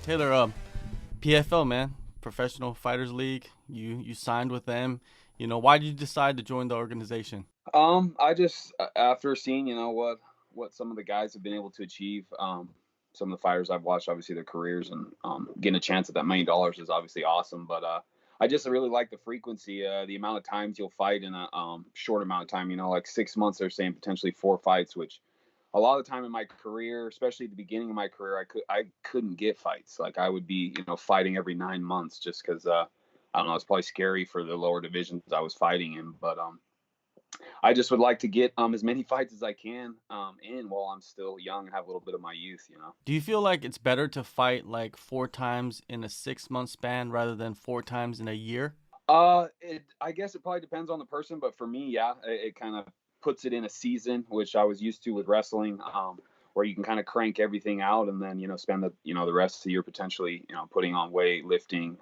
Taylor, PFL, man, Professional Fighters League. You signed with them. Why did you decide to join the organization? I just after seeing what some of the guys have been able to achieve, some of the fighters I've watched, obviously their careers, and getting a chance at that $1 million is obviously awesome. But I just really like the frequency, the amount of times you'll fight in a short amount of time. Like 6 months, they're saying potentially 4 fights, which a lot of the time in my career, especially at the beginning of my career, I couldn't get fights. Like I would be fighting every 9 months just because I don't know, it's probably scary for the lower divisions I was fighting in, but I just would like to get as many fights as I can in while I'm still young and have a little bit of my youth. Do you feel like it's better to fight like 4 times in a 6 month span rather than 4 times in a year? I guess it probably depends on the person, but for me, yeah, it kind of puts it in a season, which I was used to with wrestling, where you can kind of crank everything out and then spend the rest of the year potentially putting on weight, lifting,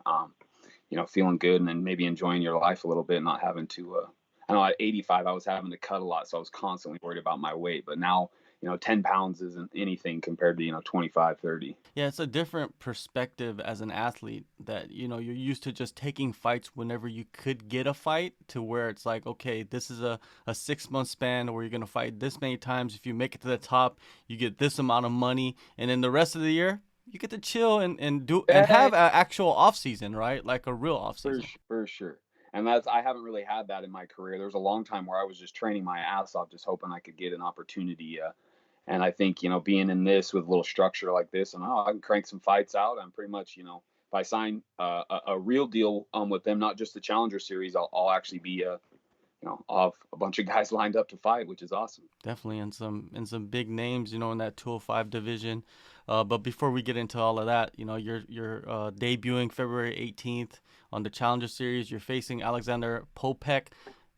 feeling good, and then maybe enjoying your life a little bit, not having to. I know at 85, I was having to cut a lot, so I was constantly worried about my weight. But now, 10 pounds isn't anything compared to 25, 30. Yeah, it's a different perspective as an athlete that, you're used to just taking fights whenever you could get a fight to where it's like, okay, this is a 6 month span where you're going to fight this many times. If you make it to the top, you get this amount of money. And then the rest of the year, you get to chill and do and Yeah, have an actual off season, right? Like a real off for season. for sure. And I haven't really had that in my career. There was a long time where I was just training my ass off, just hoping I could get an opportunity. And I think being in this with a little structure like this, and I can crank some fights out. I'm pretty much if I sign a real deal with them, not just the Challenger Series, I'll actually be I'll have a bunch of guys lined up to fight, which is awesome. Definitely, and some big names, in that 205 division. But before we get into all of that, you're debuting February 18th on the Challenger Series. You're facing Alexander Poppeck.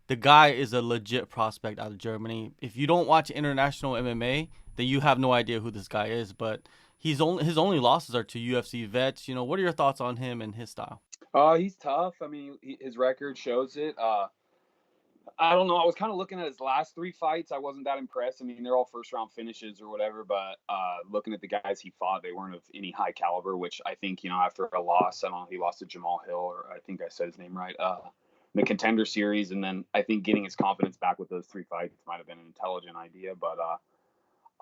The guy is a legit prospect out of Germany. If you don't watch international MMA, then you have no idea who this guy is. But his only losses are to UFC vets. What are your thoughts on him and his style? He's tough. I mean, his record shows it. I don't know. I was kind of looking at his last 3 fights. I wasn't that impressed. I mean, they're all first round finishes or whatever. But looking at the guys he fought, they weren't of any high caliber. Which I think after a loss, I don't know, he lost to Jamal Hill, or I think I said his name right. The Contender Series, and then I think getting his confidence back with those 3 fights might have been an intelligent idea. But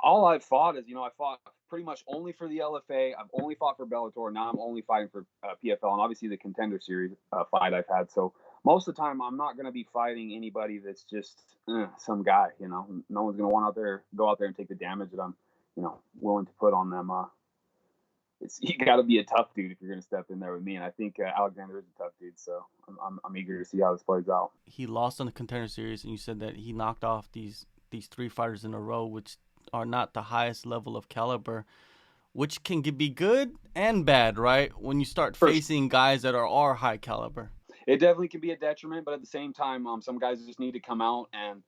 all I've fought is, I fought pretty much only for the LFA. I've only fought for Bellator. Now I'm only fighting for PFL, and obviously the Contender Series fight I've had. So most of the time, I'm not going to be fighting anybody that's just some guy. No one's going to want go out there and take the damage that I'm, willing to put on them. You got to be a tough dude if you're going to step in there with me, and I think Alexander is a tough dude. So I'm eager to see how this plays out. He lost on the Contender Series, and you said that he knocked off these 3 fighters in a row, which are not the highest level of caliber, which can be good and bad, right? When you start First, facing guys that are high caliber. it definitely can be a detriment, but at the same time, some guys just need to come out and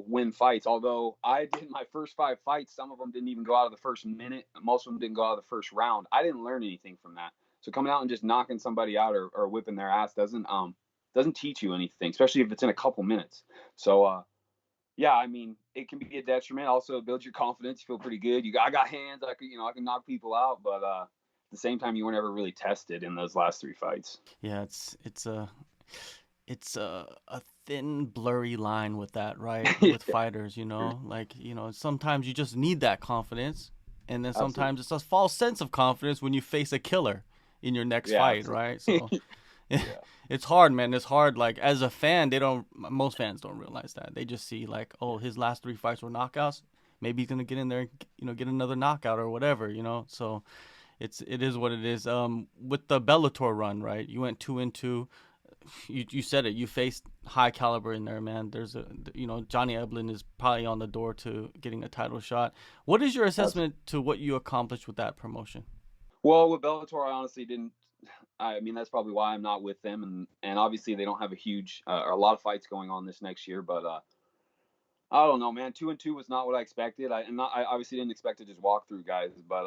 win fights. Although I did my first 5 fights, some of them didn't even go out of the first minute. Most of them didn't go out of the first round. I didn't learn anything from that. So coming out and just knocking somebody out or whipping their ass doesn't teach you anything, especially if it's in a couple minutes. So yeah, I mean, it can be a detriment. Also, it builds your confidence. You feel pretty good. I got hands. I can knock people out. But at the same time, you were never really tested in those last 3 fights. Yeah, it's a thin, blurry line with that, right? With Yeah, fighters, like sometimes you just need that confidence, and then absolutely. sometimes it's a false sense of confidence when you face a killer in your next Yeah, fight, right? So absolutely. Yeah. it's hard, man. It's hard. Like as a fan, most fans don't realize that. They just see like, oh, his last 3 fights were knockouts. Maybe he's gonna get in there, and, get another knockout or whatever. So it is what it is. With the Bellator run, right? You went 2-2. You said it. You faced high caliber in there, man. There's Johnny Eblin is probably on the door to getting a title shot. What is your assessment to what you accomplished with that promotion? Well, with Bellator, I honestly didn't. I mean, that's probably why I'm not with them, and obviously they don't have a huge or a lot of fights going on this next year. But I don't know, man. 2-2 was not what I expected. I obviously didn't expect to just walk through guys, but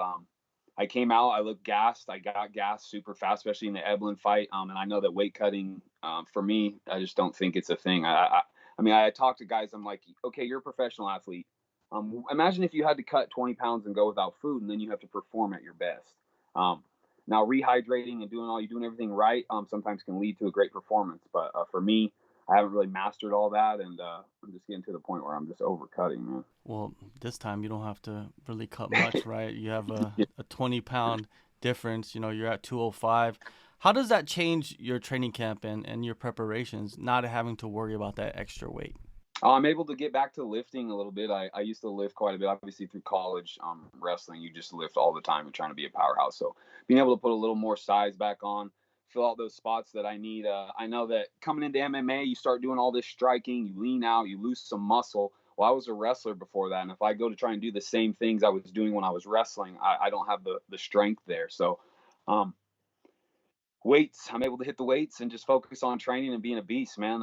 I came out. I looked gassed. I got gassed super fast, especially in the Eblin fight. And I know that weight cutting for me, I just don't think it's a thing. I mean, I talked to guys. I'm like, okay, you're a professional athlete. Imagine if you had to cut 20 pounds and go without food, and then you have to perform at your best. Um, Now, rehydrating and doing everything right sometimes can lead to a great performance. But for me, I haven't really mastered all that, and I'm just getting to the point where I'm just overcutting, man. Well, this time you don't have to really cut much, right? You have Yeah. a 20-pound difference. You know, you're at 205. How does that change your training camp and your preparations, not having to worry about that extra weight? I'm able to get back to lifting a little bit. I used to lift quite a bit, obviously through college. Wrestling, you just lift all the time and trying to be a powerhouse. So being able to put a little more size back on, fill out those spots that I need. I know that coming into MMA, you start doing all this striking, you lean out, you lose some muscle. Well, I was a wrestler before that, and if I go to try and do the same things I was doing when I was wrestling, I don't have the strength there. So, um, weights, I'm able to hit the weights and just focus on training and being a beast, man.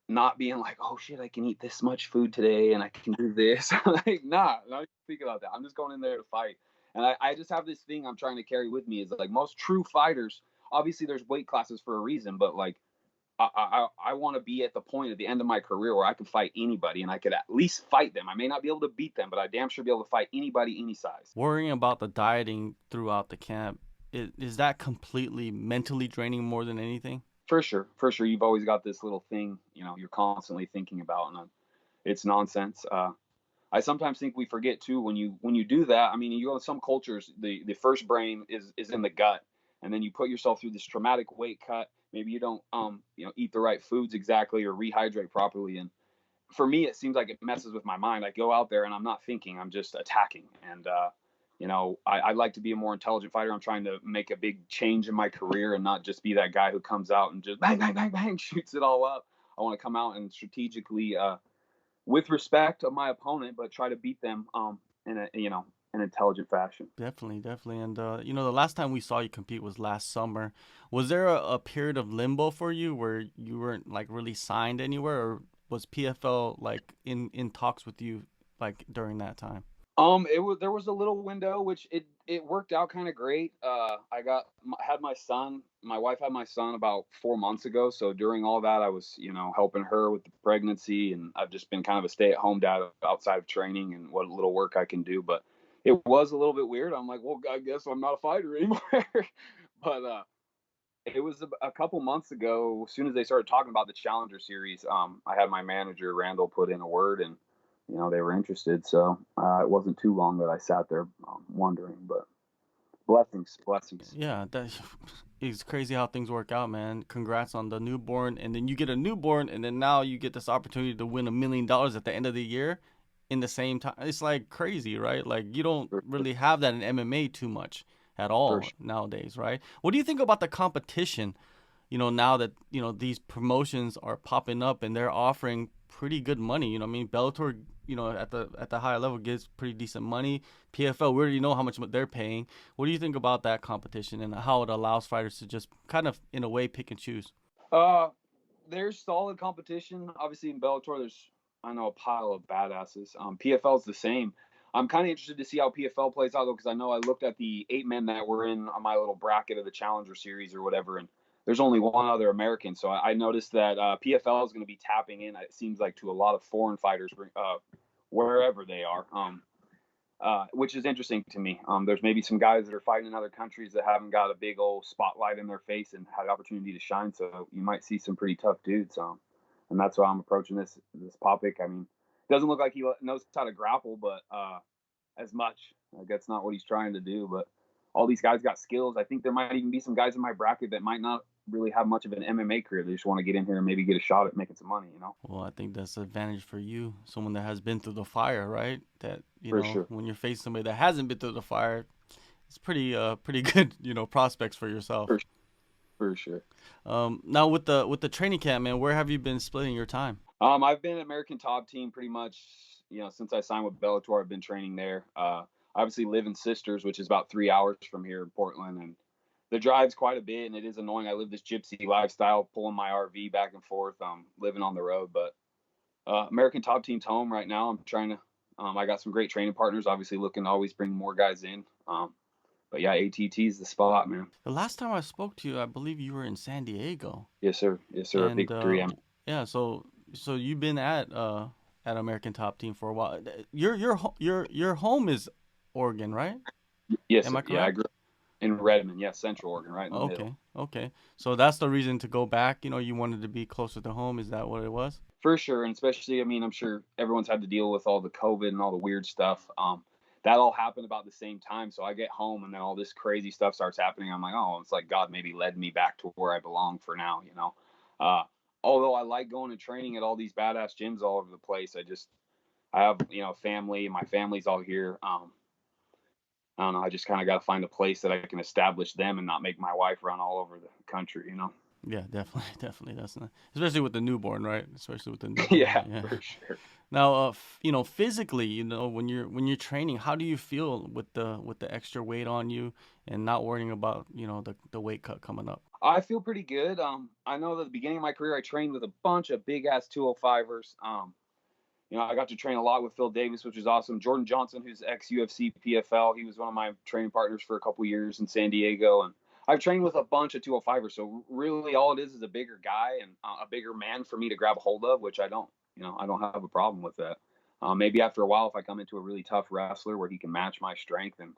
Not being like, oh shit, I can eat this much food today and I can do this. Like, nah, not even think about that. I'm just going in there to fight. And I just have this thing I'm trying to carry with me is like most true fighters, obviously there's weight classes for a reason, but like I want to be at the point at the end of my career where I can fight anybody and I could at least fight them. I may not be able to beat them, but I damn sure be able to fight anybody, any size. Worrying about the dieting throughout the camp, is that completely mentally draining more than anything? For sure, for sure. You've always got this little thing, you're constantly thinking about, and it's nonsense. I sometimes think we forget too when you do that. I mean, you go to some cultures, the first brain is in the gut, and then you put yourself through this traumatic weight cut. Maybe you don't eat the right foods exactly or rehydrate properly, and for me, it seems like it messes with my mind. I go out there and I'm not thinking, I'm just attacking. And, I'd like to be a more intelligent fighter. I'm trying to make a big change in my career and not just be that guy who comes out and just bang, bang, bang, bang, shoots it all up. I want to come out and strategically, with respect of my opponent, but try to beat them in an intelligent fashion. Definitely, definitely. And the last time we saw you compete was last summer. Was there a period of limbo for you where you weren't like really signed anywhere, or was PFL like in talks with you like during that time? There was a little window which it worked out kind of great. Had my son, my wife had my son about 4 months ago. So during all that, I was helping her with the pregnancy, and I've just been kind of a stay-at-home dad outside of training and what little work I can do. But it was a little bit weird. I'm like, well, I guess I'm not a fighter anymore. But it was a couple months ago. As soon as they started talking about the Challenger series, I had my manager Randall put in a word, and they were interested. So it wasn't too long that I sat there wondering. But blessings, blessings. Yeah, that it's crazy how things work out, man. Congrats on the newborn, and then you get a newborn, and then now you get this opportunity to win $1 million at the end of the year in the same time. It's like crazy, right? Like you don't For, really have that in MMA too much at for all sure. nowadays, right? What do you think about the competition? Now that these promotions are popping up and they're offering pretty good money. I mean, Bellator, at the higher level gives pretty decent money. PFL, we already know how much they're paying. What do you think about that competition and how it allows fighters to just kind of, in a way, pick and choose? Uh, there's solid competition. Obviously, in Bellator, there's I know a pile of badasses. PFL's the same. I'm kind of interested to see how PFL plays out though, because I know I looked at the 8 men that were in on my little bracket of the Challenger series or whatever, and there's only one other American. So I noticed that PFL is going to be tapping in. It seems like to a lot of foreign fighters wherever they are. Which is interesting to me. There's maybe some guys that are fighting in other countries that haven't got a big old spotlight in their face and had the opportunity to shine. So you might see some pretty tough dudes. And that's why I'm approaching this Poppeck. I mean, it doesn't look like he knows how to grapple, but as much. Like that's not what he's trying to do. But all these guys got skills. I think there might even be some guys in my bracket that might not really have much of an MMA career. They just want to get in here and maybe get a shot at making some money. Well, I think that's an advantage for you, someone that has been through the fire, right? That For sure. when you're facing somebody that hasn't been through the fire, it's pretty good, prospects for yourself. For, for sure. Now with the training camp, man, where have you been splitting your time? I've been American Top Team pretty much, since I signed with Bellator. I've been training there. I obviously live in Sisters, which is about 3 hours from here in Portland, and the drive's quite a bit, and it is annoying. I live this gypsy lifestyle, pulling my RV back and forth, living on the road. But American Top Team's home right now. I'm trying to. I got some great training partners. Obviously, looking to always bring more guys in. But yeah, ATT's the spot, man. The last time I spoke to you, I believe you were in San Diego, Yes, sir. Yes, sir. and Big 3M. yeah, so you've been at American Top Team for a while. Your home is Oregon, right? Yes, Am sir. I Yeah, I correct? grew up In Redmond, yes, Central Oregon, right in the middle. Okay, okay. So that's the reason to go back. You wanted to be closer to home. Is that what it was? For sure, and especially, I mean, I'm sure everyone's had to deal with all the COVID and all the weird stuff. That all happened about the same time. So I get home, and then all this crazy stuff starts happening. I'm like, oh, it's like God maybe led me back to where I belong for now, you know. Uh, Although I like going and training at all these badass gyms all over the place, I have, family. My family's all here. I don't know. I just kind of got to find a place that I can establish them and not make my wife run all over the country, you know. Yeah, definitely, definitely. That's not, especially with the newborn, right? Especially with the newborn. Yeah, Yeah. for sure. Now, physically, when you're training, how do you feel with the extra weight on you and not worrying about, the weight cut coming up? I feel pretty good. I know that at the beginning of my career, I trained with a bunch of big ass 205ers. I got to train a lot with Phil Davis, which was awesome. Jordan Johnson, who's ex UFC PFL, he was one of my training partners for a couple years in San Diego, and I've trained with a bunch of 205ers. So really, all it is a bigger guy and a bigger man for me to grab a hold of, which I don't. I don't have a problem with that. Maybe after a while, if I come into a really tough wrestler where he can match my strength and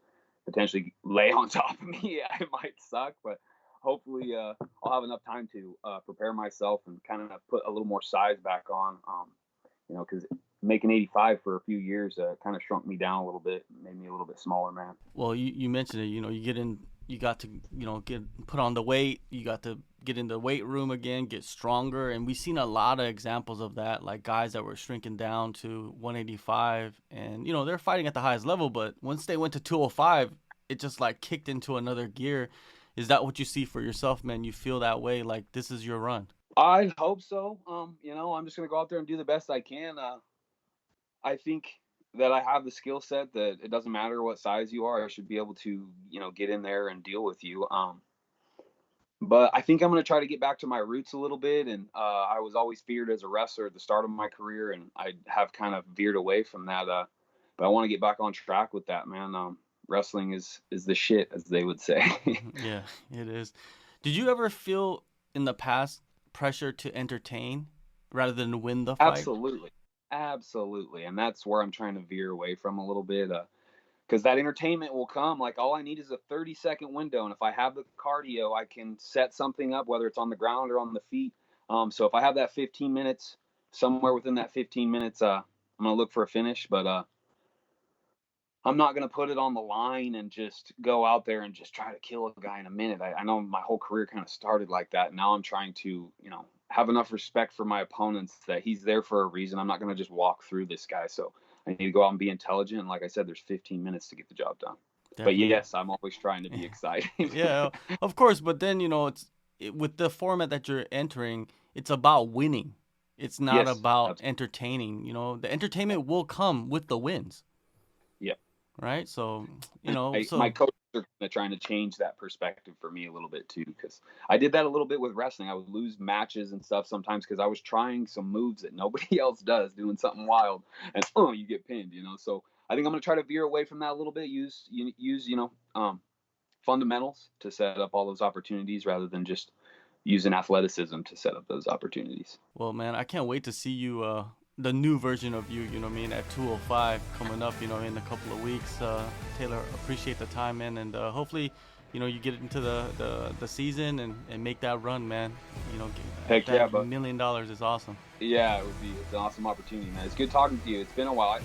potentially lay on top of me, it might suck, but hopefully I'll have enough time to prepare myself and kind of put a little more size back on. Because making 85 for a few years kind of shrunk me down a little bit, made me a little bit smaller, man. Well, you mentioned it. You got to get put on the weight. You got to get in the weight room again, get stronger, and we've seen a lot of examples of that, like guys that were shrinking down to 185, and they're fighting at the highest level, but once they went to 205, it just like kicked into another gear. Is that what you see for yourself, man? You feel that way, like this is your run? I hope so. I'm just gonna go out there and do the best I can. I think that I have the skill set that it doesn't matter what size you are. I should be able to, get in there and deal with you. But I think I'm going to try to get back to my roots a little bit. And I was always feared as a wrestler at the start of my career, and I have kind of veered away from that. But I want to get back on track with that, man. Wrestling is the shit, as they would say. Yeah, it is. Did you ever feel in the past pressure to entertain rather than win the fight? Absolutely. Absolutely. And that's where I'm trying to veer away from a little bit. Because that entertainment will come. Like, all I need is a 30-second window, and if I have the cardio, I can set something up, whether it's on the ground or on the feet. So if I have that 15 minutes, somewhere within that 15 minutes, I'm gonna look for a finish. But I'm not gonna put it on the line and just go out there and just try to kill a guy in a minute. I know my whole career kind of started like that. Now I'm trying to, have enough respect for my opponents that he's there for a reason. I'm not gonna just walk through this guy. So I need to go out and be intelligent. And like I said, there's 15 minutes to get the job done. Definitely. But yes, I'm always trying to be exciting. Yeah, of course. But then with the format that you're entering, it's about winning. It's not about absolutely. entertaining. The entertainment will come with the wins. Yep. Right. So my coaches are kind of trying to change that perspective for me a little bit too, because I did that a little bit with wrestling. I would lose matches and stuff sometimes because I was trying some moves that nobody else does, doing something wild, and you get pinned. So I think I'm going to try to veer away from that a little bit. Use fundamentals to set up all those opportunities rather than just using athleticism to set up those opportunities. Well, man, I can't wait to see you. The new version of you, at 205 coming up, in a couple of weeks. Taylor, appreciate the time, man, and hopefully, you get into the season and make that run, man. Heck that yeah, but $1 million is awesome. Yeah, it's an awesome opportunity, man. It's good talking to you. It's been a while.